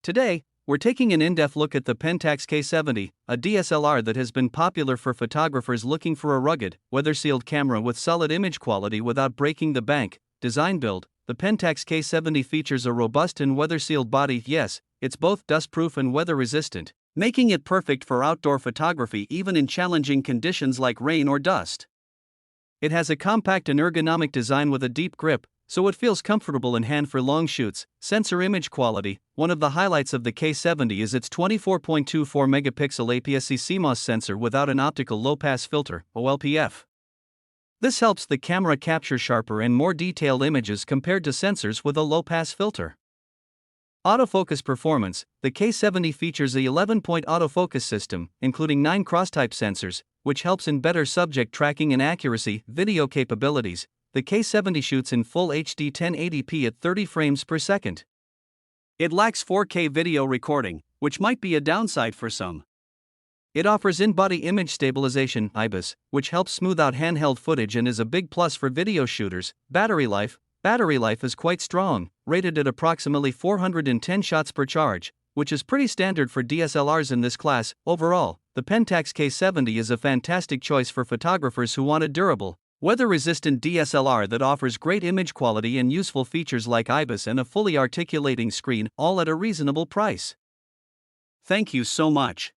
Today, we're taking an in-depth look at the Pentax K70, a DSLR that has been popular for photographers looking for a rugged, weather-sealed camera with solid image quality without breaking the bank. Design build. The Pentax K70 features a robust and weather-sealed body. Yes, it's both dust-proof and weather-resistant, making it perfect for outdoor photography even in challenging conditions like rain or dust. It has a compact and ergonomic design with a deep grip, so it feels comfortable in hand for long shoots. Sensor image quality. One of the highlights of the K70 is its 24.24 megapixel APS-C CMOS sensor without an optical low-pass filter, OLPF. This helps the camera capture sharper and more detailed images compared to sensors with a low-pass filter. Autofocus performance. The K70 features a 11-point autofocus system, including 9 cross-type sensors, which helps in better subject tracking and accuracy. Video capabilities. The K70 shoots in full HD 1080p at 30 frames per second. It lacks 4K video recording, which might be a downside for some. It offers in-body image stabilization, iveson, which helps smooth out handheld footage and is a big plus for video shooters. Battery life. Battery life is quite strong, rated at approximately 410 shots per charge, which is pretty standard for DSLRs in this class. Overall, the Pentax K70 is a fantastic choice for photographers who want a durable, weather-resistant DSLR that offers great image quality and useful features like iveson and a fully articulating screen, all at a reasonable price. Thank you so much.